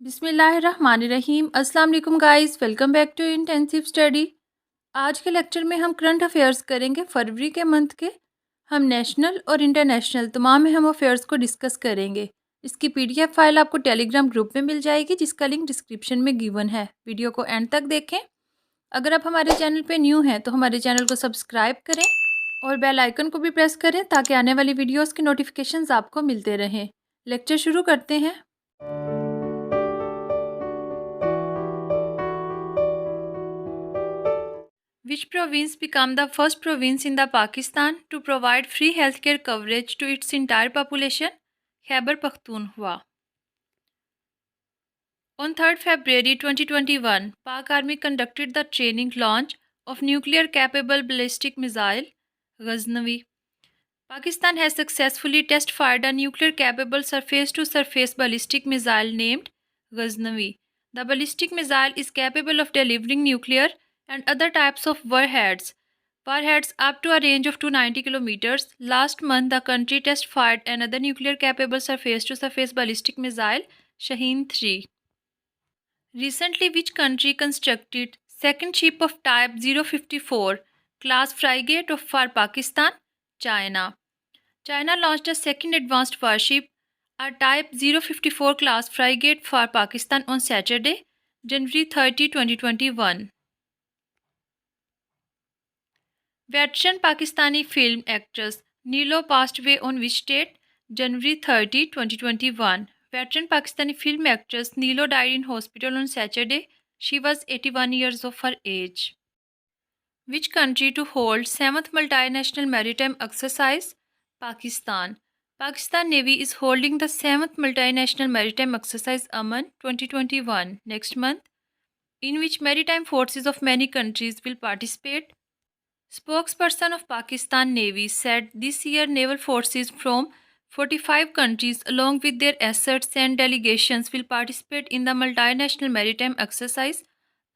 बिस्मिल्लाहिर्रहमानिर्रहीम। अस्सलाम वालेकुम guys, welcome back to intensive study. आज के लेक्चर में हम करंट अफेयर्स करेंगे फरवरी के मंथ के। हम नेशनल और इंटरनेशनल तमाम अहम अफेयर्स को डिस्कस करेंगे। इसकी पीडीएफ फाइल आपको टेलीग्राम ग्रुप में मिल जाएगी, जिसका लिंक डिस्क्रिप्शन में गिवन है। वीडियो को एंड तक देखें। अगर आप हमारे चैनल पर न्यू हैं तो हमारे चैनल को सब्सक्राइब करें और बेल आइकन को भी प्रेस करें ताकि आने वाली वीडियोज़ के नोटिफिकेशंस आपको मिलते रहें। लेक्चर शुरू करते हैं। Which province became the first province in the Pakistan to provide free healthcare coverage to its entire population? Khyber Pakhtunkhwa. On 3rd February 2021, Pak Army conducted the training launch of nuclear-capable ballistic missile Ghaznavi. Pakistan has successfully test-fired a nuclear-capable surface-to-surface ballistic missile named Ghaznavi. The ballistic missile is capable of delivering nuclear and other types of warheads up to a range of 290 kilometers. Last month, the country test-fired another nuclear-capable surface-to-surface ballistic missile, Shaheen-3. Recently, which country constructed second ship of type 054 class frigate for Pakistan? China. China launched a second advanced warship, a Type 054 class frigate for Pakistan on Saturday, January 30, 2021. Veteran Pakistani film actress Neelo passed away on which date? January 30, 2021. Veteran Pakistani film actress Neelo died in hospital on Saturday. She was 81 years of her age. Which country to hold 7th multinational maritime exercise? Pakistan. Pakistan Navy is holding the 7th multinational maritime exercise Aman 2021 next month, in which maritime forces of many countries will participate. Spokesperson of Pakistan Navy said this year naval forces from 45 countries along with their assets and delegations will participate in the multinational maritime exercise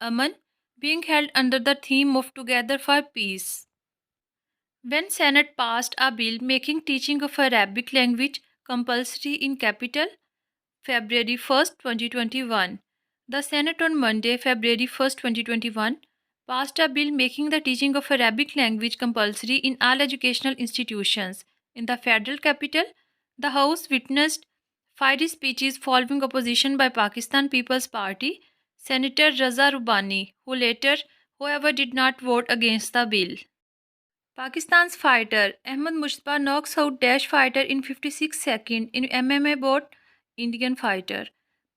Aman, being held under the theme of Together for Peace. When Senate passed a bill making teaching of Arabic language compulsory in capital, February 1st, 2021. The Senate on Monday, February 1st, 2021, passed a bill making the teaching of Arabic language compulsory in all educational institutions. In the federal capital, the House witnessed fiery speeches following opposition by Pakistan People's Party Senator Raza Rubani, however, did not vote against the bill. Pakistan's fighter Ahmed Mushtaba knocks out Daesh fighter in 56 seconds in MMA bout Indian fighter.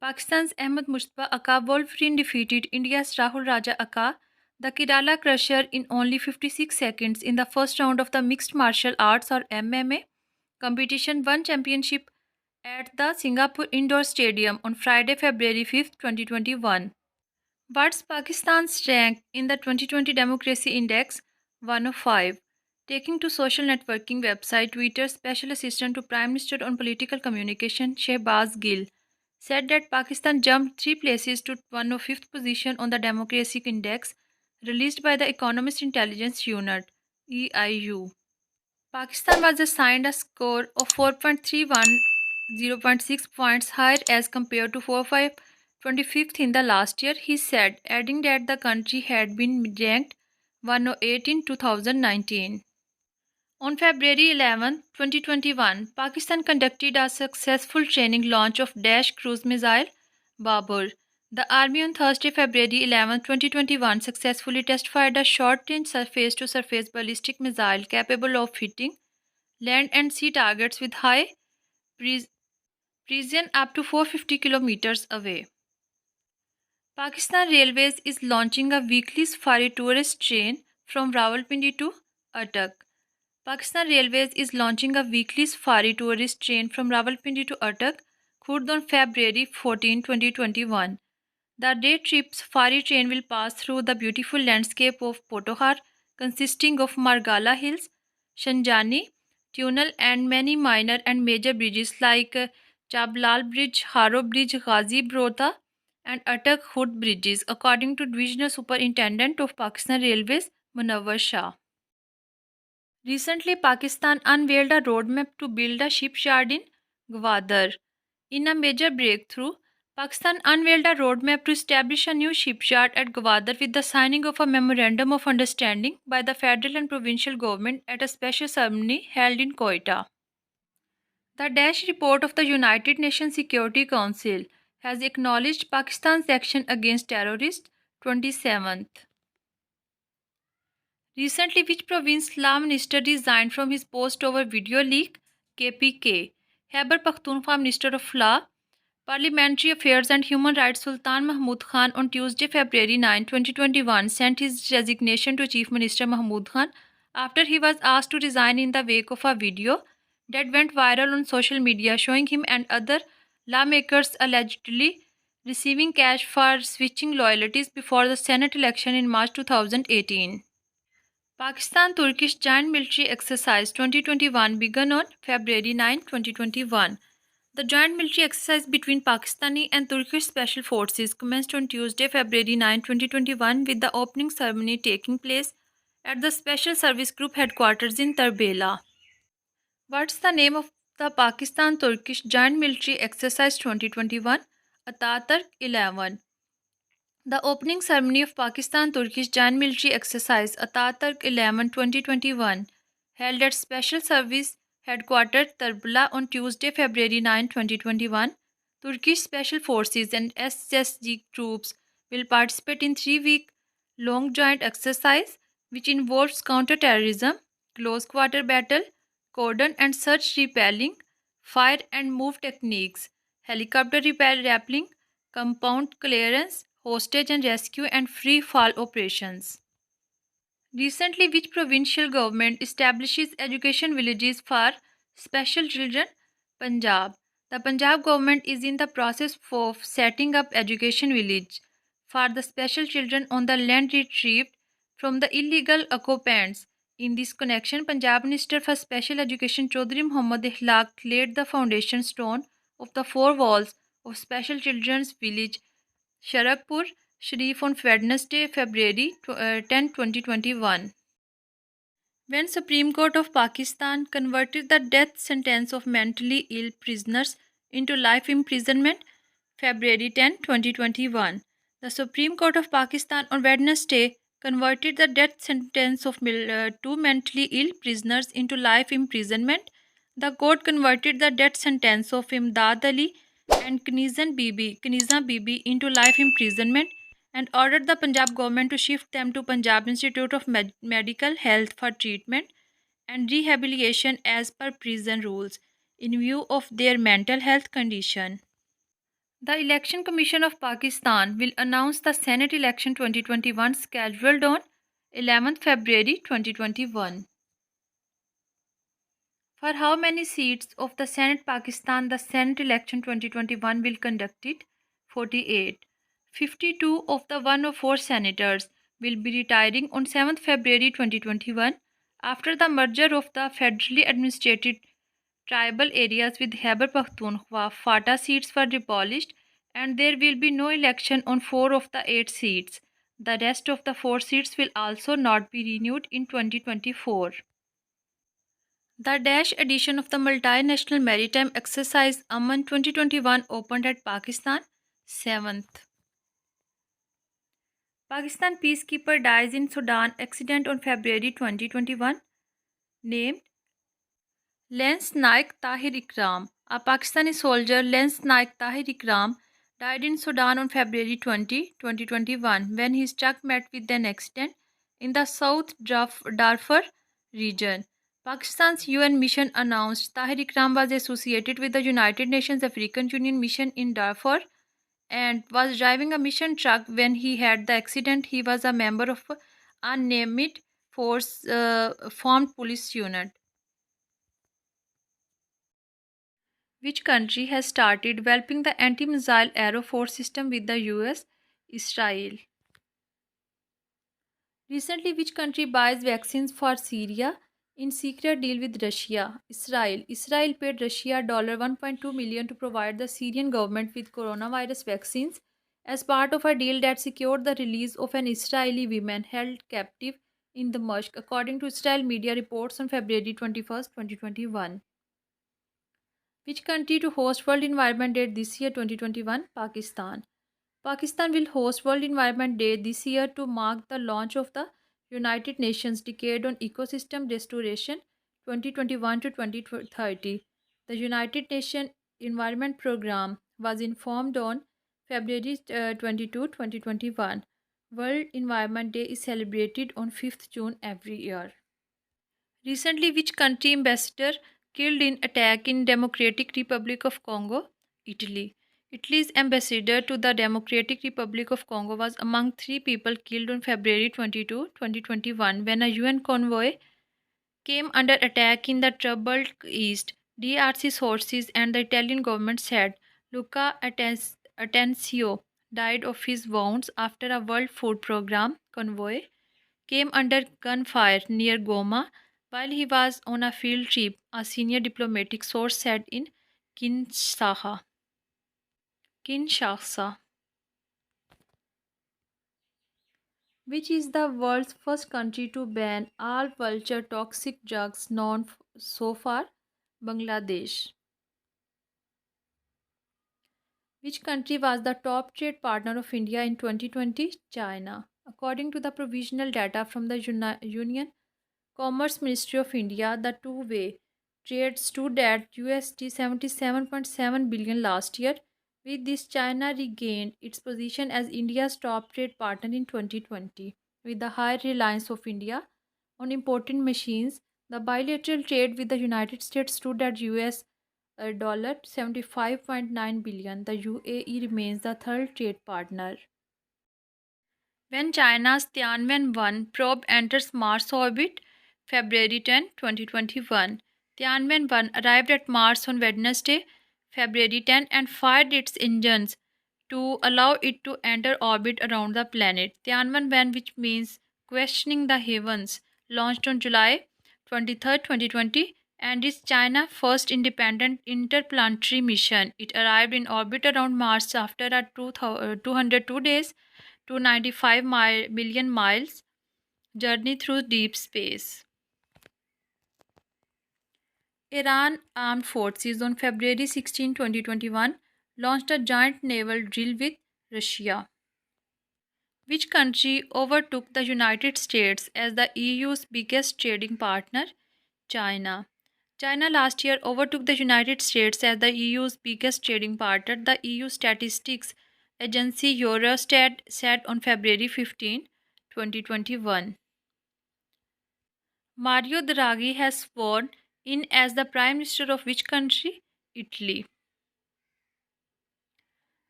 Pakistan's Ahmed Mushtaba Aka Wolverine defeated India's Rahul Raja Aka, the Kerala Crusher, in only 56 seconds in the first round of the Mixed Martial Arts or MMA competition one championship at the Singapore Indoor Stadium on Friday, February 5th, 2021. What's Pakistan's rank in the 2020 Democracy Index? 105. Taking to social networking website Twitter, Special Assistant to Prime Minister on Political Communication Shehbaz Gill said that Pakistan jumped 3 places to 105th position on the Democracy Index released by the Economist Intelligence Unit (EIU). Pakistan was assigned a score of 4.31, 0.6 points higher as compared to 4.25 in the last year, he said, adding that the country had been ranked 108 in 2019. On February 11, 2021, Pakistan conducted a successful training launch of Daesh cruise missile Babur. The Army on Thursday, February 11, 2021, successfully test-fired a short-range surface-to-surface ballistic missile capable of hitting land and sea targets with high precision up to 450 kilometers away. Pakistan Railways is launching a weekly safari tourist train from Rawalpindi to Attock. Pakistan Railways is launching a weekly safari tourist train from Rawalpindi to Attock, Khurd on February 14, 2021. The day-trip safari train will pass through the beautiful landscape of Potohar, consisting of Margala Hills, Shanjani Tunnel, and many minor and major bridges like Chablal Bridge, Haro Bridge, Ghazi Brota, and Attock Khurd bridges, according to Divisional Superintendent of Pakistan Railways, Munawwar Shah. Recently, Pakistan unveiled a roadmap to build a shipyard in Gwadar. In a major breakthrough, Pakistan unveiled a roadmap to establish a new shipyard at Gwadar with the signing of a memorandum of understanding by the federal and provincial government at a special ceremony held in Quetta. The Dash report of the United Nations Security Council has acknowledged Pakistan's action against terrorists 27th. Recently, which province law minister resigned from his post over video leak? KPK. Khyber Pakhtunkhwa Minister of Law, Parliamentary Affairs and Human Rights Sultan Mahmud Khan on Tuesday, February 9, 2021 sent his resignation to Chief Minister Mahmud Khan after he was asked to resign in the wake of a video that went viral on social media showing him and other lawmakers allegedly receiving cash for switching loyalties before the Senate election in March 2018. Pakistan-Turkish Joint Military Exercise 2021 began on February 9, 2021. The joint military exercise between Pakistani and Turkish special forces commenced on Tuesday, February 9, 2021 with the opening ceremony taking place at the Special Service Group headquarters in Tarbela. What's the name of the Pakistan-Turkish Joint Military Exercise 2021? Ataturk 11. The opening ceremony of Pakistan-Turkish Joint Military Exercise Ataturk 11 2021 held at Special Service Headquarters Tarbala on Tuesday, February 9, 2021. Turkish Special Forces and SSG troops will participate in 3-week long joint exercise which involves counter-terrorism, close quarter battle, cordon and search repelling, fire and move techniques, helicopter rappelling, compound clearance, hostage and rescue, and free fall operations. Recently, which provincial government establishes education villages for special children? Punjab. The Punjab government is in the process of setting up education village for the special children on the land retrieved from the illegal occupants. In this connection, Punjab Minister for Special Education Chaudhry Muhammad Ikhlaq laid the foundation stone of the four walls of Special Children's Village Sharakpur Sharif on Wednesday, February 10, 2021. When Supreme Court of Pakistan converted the death sentence of mentally ill prisoners into life imprisonment, February 10, 2021. The Supreme Court of Pakistan on Wednesday converted the death sentence of two mentally ill prisoners into life imprisonment. The court converted the death sentence of Imdad Ali and Kaniza Bibi into life imprisonment and ordered the Punjab government to shift them to Punjab Institute of Medical Health for treatment and rehabilitation as per prison rules in view of their mental health condition. The Election Commission of Pakistan will announce the Senate election 2021 scheduled on 11th February 2021. For how many seats of the Senate Pakistan the Senate election 2021 will conducted? 48. 52 of the 104 senators will be retiring on 7th February 2021 after the merger of the federally administered tribal areas with Khyber Pakhtunkhwa. FATA seats were abolished and there will be no election on 4 of the 8 seats. The rest of the 4 seats will also not be renewed in 2024. The Dash edition of the Multinational Maritime Exercise Aman 2021 opened at Pakistan 7th. Pakistan peacekeeper dies in Sudan accident on February 2021. Named Lance Naik Tahir Ikram. A Pakistani soldier, Lance Naik Tahir Ikram, died in Sudan on February 20, 2021 when his truck met with an accident in the South Darfur region. Pakistan's UN mission announced Tahir Ikram was associated with the United Nations African Union mission in Darfur and was driving a mission truck when he had the accident. He was a member of a unnamed force formed police unit. Which country has started developing the anti-missile arrow force system with the US? Israel. Recently, which country buys vaccines for Syria in secret deal with Russia? Israel. Israel paid Russia $1.2 million to provide the Syrian government with coronavirus vaccines as part of a deal that secured the release of an Israeli woman held captive in Damascus, according to Israel media reports on February 21, 2021. Which country to host World Environment Day this year 2021? Pakistan. Pakistan will host World Environment Day this year to mark the launch of the United Nations Decade on Ecosystem Restoration 2021 to 2030. The United Nations Environment Programme was informed on February 22, 2021. World Environment Day is celebrated on 5th June every year. Recently, which country ambassador killed in attack in Democratic Republic of Congo? Italy. Italy's ambassador to the Democratic Republic of Congo was among three people killed on February 22, 2021 when a UN convoy came under attack in the troubled East. DRC sources and the Italian government said Luca Atencio died of his wounds after a World Food Programme convoy came under gunfire near Goma while he was on a field trip, a senior diplomatic source said in Kinshasa. Kinshasa, which is the world's first country to ban all vulture toxic drugs known so far? Bangladesh. Which country was the top trade partner of India in 2020? China. According to the provisional data from the Union Commerce Ministry of India, the two-way trade stood at USD 77.7 billion last year. With this, China regained its position as India's top trade partner in 2020. With the high reliance of India on imported machines, the bilateral trade with the United States stood at US $75.9 billion. The UAE remains the third trade partner. When China's Tianwen-1 probe enters Mars orbit, February 10, 2021, Tianwen-1 arrived at Mars on Wednesday, February 10, and fired its engines to allow it to enter orbit around the planet. Tianwen-1, which means questioning the heavens, launched on July 23, 2020, and is China's first independent interplanetary mission. It arrived in orbit around Mars after a 202 days to 95 million miles journey through deep space. Iran Armed Forces on February 16, 2021 launched a joint naval drill with Russia. Which country overtook the United States as the EU's biggest trading partner? China. China last year overtook the United States as the EU's biggest trading partner, the EU statistics agency Eurostat said on February 15, 2021. Mario Draghi has sworn in as the Prime Minister of which country? Italy.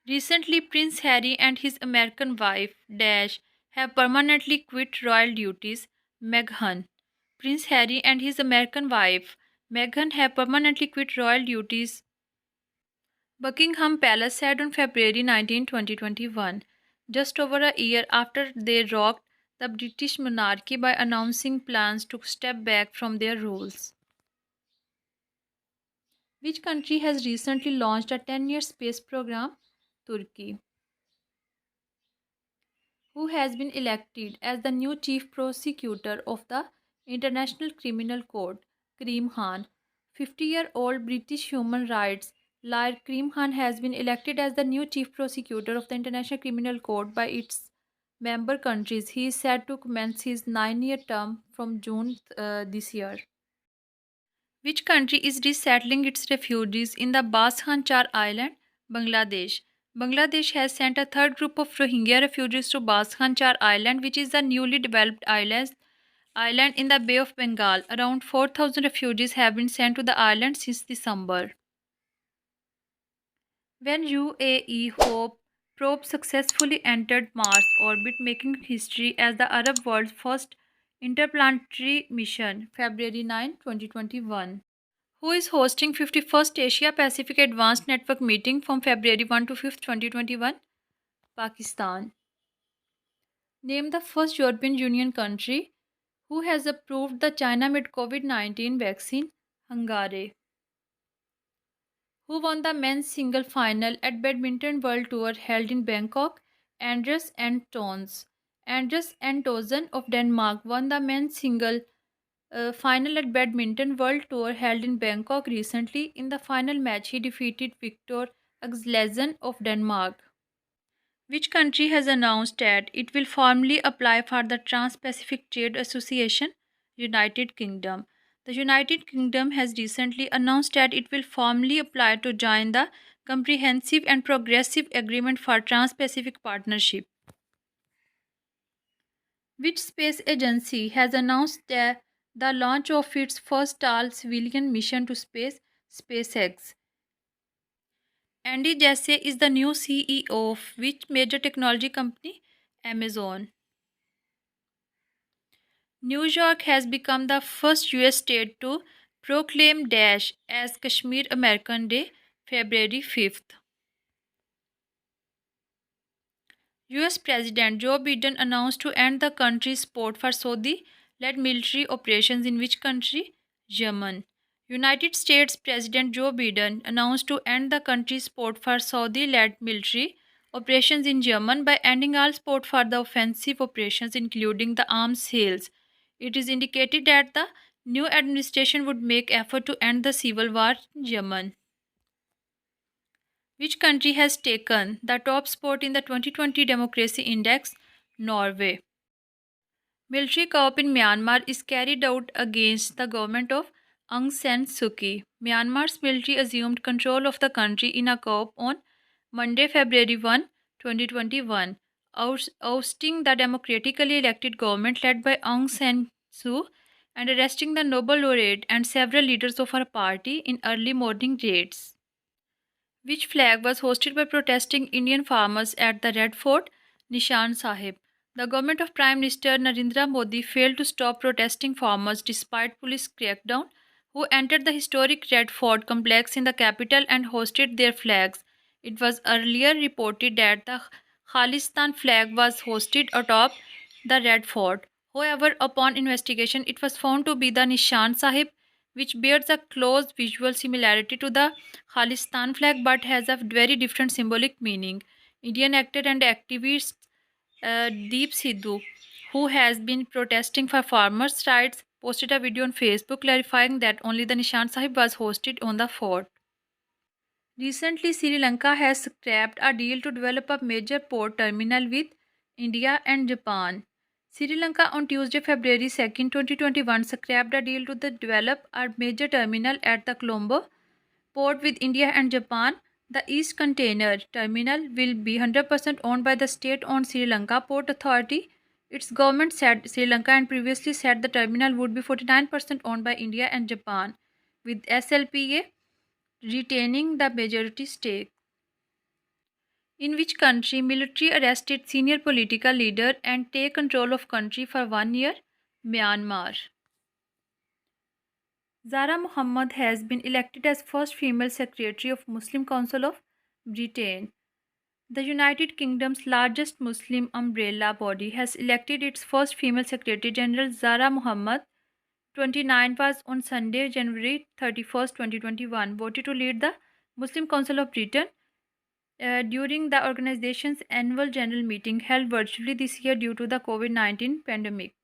Recently, Prince Harry and his American wife, Dash, have permanently quit royal duties. Meghan. Prince Harry and his American wife, Meghan, have permanently quit royal duties. Buckingham Palace said on February 19, 2021, just over a year after they rocked the British monarchy by announcing plans to step back from their roles. Which country has recently launched a 10-year space program? Turkey. Who has been elected as the new chief prosecutor of the International Criminal Court? Karim Khan. 50-year-old British human rights lawyer Karim Khan has been elected as the new chief prosecutor of the International Criminal Court by its member countries. He is set to commence his 9-year term from June this year. Which country is resettling its refugees in the Bhashan Char Island? Bangladesh. Bangladesh has sent a third group of Rohingya refugees to Bhashan Char Island, which is a newly developed island in the Bay of Bengal. Around 4,000 refugees have been sent to the island since December. When UAE Hope probe successfully entered Mars orbit, making history as the Arab world's first interplanetary mission, February 9, 2021. Who is hosting 51st Asia Pacific Advanced Network meeting from February 1 to 5, 2021? Pakistan. Name the first European Union country who has approved the China-made COVID-19 vaccine. Hungary. Who won the men's single final at Badminton World Tour held in Bangkok? Andres Antonsen. Andres Antonsen of Denmark won the men's single final at Badminton World Tour held in Bangkok recently. In the final match, he defeated Victor Axelsen of Denmark. Which country has announced that it will formally apply for the Trans-Pacific Trade Association? United Kingdom. The United Kingdom has recently announced that it will formally apply to join the Comprehensive and Progressive Agreement for Trans-Pacific Partnership. Which space agency has announced the launch of its first all civilian mission to space, SpaceX? Andy Jassy is the new CEO of which major technology company? Amazon. New York has become the first US state to proclaim Dash as Kashmir American Day, February 5th. US President Joe Biden announced to end the country's support for Saudi led military operations in which country? Yemen. United States President Joe Biden announced to end the country's support for Saudi led military operations in Yemen by ending all support for the offensive operations, including the arms sales. It is indicated that the new administration would make effort to end the civil war in Yemen. Which country has taken the top spot in the 2020 Democracy Index? Norway. Military coup in Myanmar is carried out against the government of Aung San Suu Kyi. Myanmar's military assumed control of the country in a coup on Monday, February 1, 2021, ousting the democratically elected government led by Aung San Suu and arresting the Nobel laureate and several leaders of her party in early morning raids. Which flag was hosted by protesting Indian farmers at the Red Fort? Nishan Sahib. The government of Prime Minister Narendra Modi failed to stop protesting farmers despite police crackdown, who entered the historic Red Fort complex in the capital and hosted their flags. It was earlier reported that the Khalistan flag was hosted atop the Red Fort. However, upon investigation, it was found to be the Nishan Sahib, which bears a close visual similarity to the Khalistan flag but has a very different symbolic meaning. Indian actor and activist Deep Sidhu, who has been protesting for farmers' rights, posted a video on Facebook clarifying that only the Nishan Sahib was hosted on the fort. Recently, Sri Lanka has scrapped a deal to develop a major port terminal with India and Japan. Sri Lanka on Tuesday, February 2, 2021, scrapped a deal to develop a major terminal at the Colombo port with India and Japan. The East Container Terminal will be 100% owned by the state-owned Sri Lanka Port Authority. Its government said Sri Lanka and previously said the terminal would be 49% owned by India and Japan, with SLPA retaining the majority stake. In which country military arrested senior political leader and take control of country for 1 year? Myanmar. Zara Muhammad has been elected as first female secretary of Muslim Council of Britain. The United Kingdom's largest Muslim umbrella body has elected its first female Secretary General. Zara Muhammad, 29, was on Sunday, January 31, 2021, voted to lead the Muslim Council of Britain during the organization's annual general meeting held virtually this year due to the COVID-19 pandemic.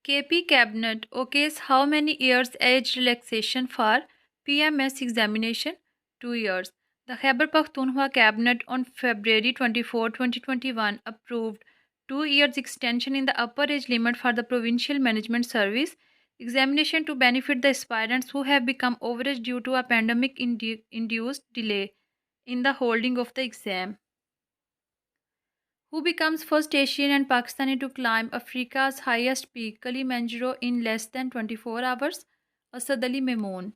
KP Cabinet okays how many years age relaxation for PMS examination? 2 years. The Khyber Pakhtunkhwa Cabinet on February 24, 2021 approved 2 years extension in the upper age limit for the Provincial Management Service examination to benefit the aspirants who have become overage due to a pandemic induced delay in the holding of the exam. Who becomes first Asian and Pakistani to climb Africa's highest peak, Kilimanjaro, in less than 24 hours? Asad Ali Mamoon.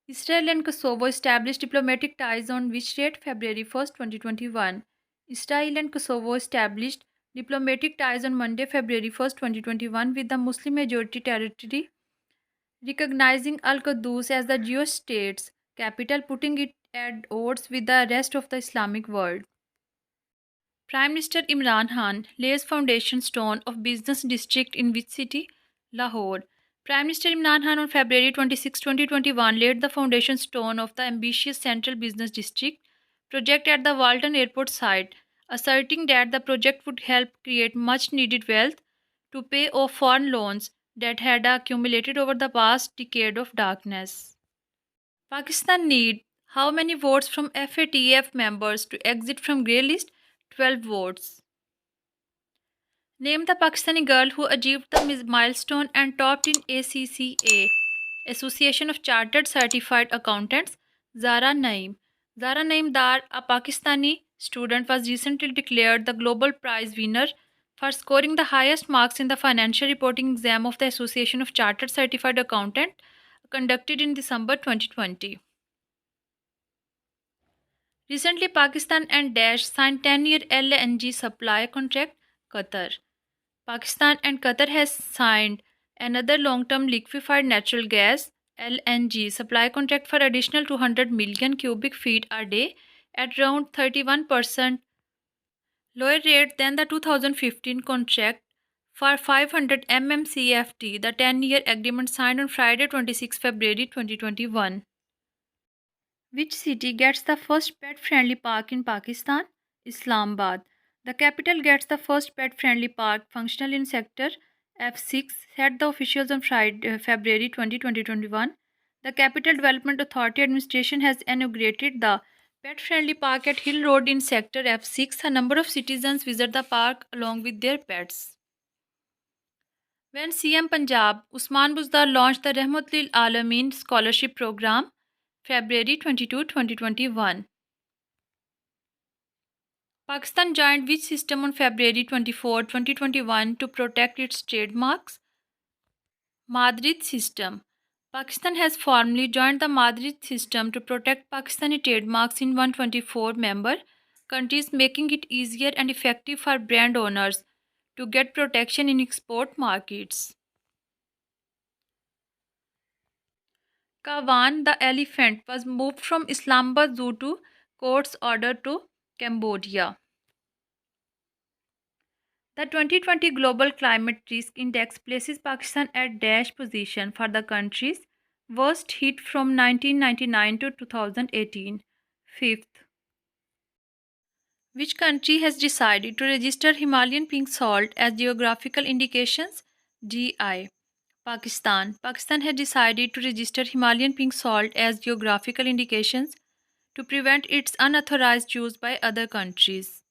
Israel and Kosovo established diplomatic ties on which date? February 1, 2021. Israel and Kosovo established diplomatic ties on Monday, February 1, 2021 with the Muslim majority territory, recognizing Al-Quds as the Jewish state's capital, putting it at odds with the rest of the Islamic world. Prime Minister Imran Khan lays foundation stone of business district in which city? Lahore. Prime Minister Imran Khan on February 26, 2021 laid the foundation stone of the ambitious Central Business District project at the Walton Airport site, asserting that the project would help create much needed wealth to pay off foreign loans that had accumulated over the past decade of darkness. Pakistan need how many votes from FATF members to exit from grey list? 12 votes. Name the Pakistani girl who achieved the milestone and topped in ACCA, Association of Chartered Certified Accountants, Zara Naeem. Zara Naeem Dar, a Pakistani student, was recently declared the global prize winner for scoring the highest marks in the financial reporting exam of the Association of Chartered Certified Accountant conducted in December 2020. Recently, Pakistan and Daesh signed 10-year LNG supply contract, Qatar. Pakistan and Qatar has signed another long-term liquefied natural gas LNG supply contract for additional 200 million cubic feet a day at around 31% lower rate than the 2015 contract for 500 mmcft, the 10-year agreement signed on Friday 26 February 2021. Which city gets the first pet-friendly park in Pakistan? Islamabad. The capital gets the first pet-friendly park functional in Sector F6, said the officials on Friday, February 2021. The Capital Development Authority administration has inaugurated the pet-friendly park at Hill Road in Sector F6. A number of citizens visit the park along with their pets. When CM Punjab Usman Buzdar launched the Rahmatul Alameen Scholarship Program, February 22, 2021. Pakistan joined which system on February 24, 2021 to protect its trademarks? Madrid system. Pakistan has formally joined the Madrid system to protect Pakistani trademarks in 124 member countries, making it easier and effective for brand owners to get protection in export markets. Kawan the elephant was moved from Islamabad Zoo to court's order to Cambodia. The 2020 Global Climate Risk Index places Pakistan at dash position for the country's worst hit from 1999 to 2018. Fifth, which country has decided to register Himalayan pink salt as geographical indications? GI. Pakistan. Pakistan has decided to register Himalayan pink salt as geographical indications to prevent its unauthorized use by other countries.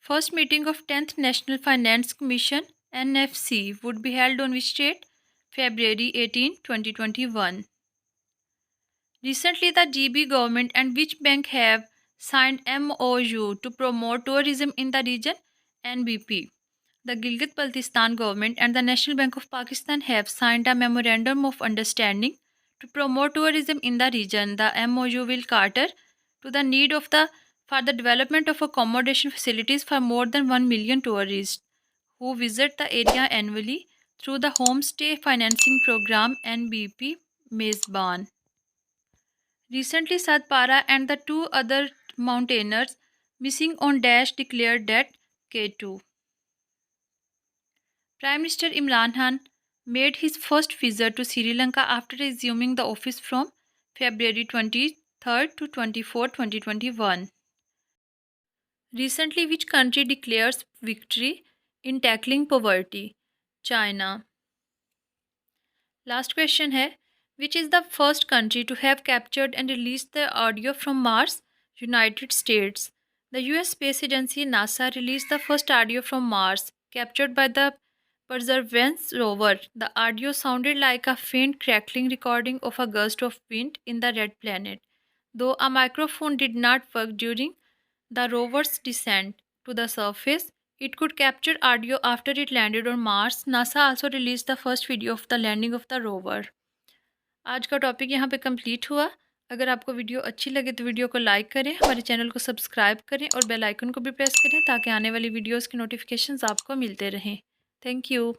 First meeting of 10th National Finance Commission NFC would be held on which date? February 18, 2021. Recently, the GB government and which bank have signed MOU to promote tourism in the region? NBP. The Gilgit-Baltistan government and the National Bank of Pakistan have signed a memorandum of understanding to promote tourism in the region. The MOU will cater to the need of the for the development of accommodation facilities for more than 1 million tourists who visit the area annually through the Homestay Financing Program NBP Mezban. Recently, Satpara and the two other mountaineers missing on Dash declared dead K2. Prime Minister Imran Khan made his first visit to Sri Lanka after resuming the office from February 23rd to 24, 2021. Recently, which country declares victory in tackling poverty? China. Last question है, which is the first country to have captured and released the audio from Mars? United States. The US Space Agency NASA released the first audio from Mars, captured by the Perseverance rover. The audio sounded like a faint crackling recording of a gust of wind in the red planet. Though a microphone did not work during the rover's descent to the surface, it could capture audio after it landed on Mars. NASA also released the first video of the landing of the rover. आज का topic यहाँ पे complete हुआ। अगर आपको video अच्छी लगे तो वीडियो को लाइक करें, हमारे चैनल को सब्सक्राइब करें और बेल आइकन को भी प्रेस करें ताकि आने वाली वीडियोस के नोटिफिकेशंस आपको मिलते रहें। Thank you.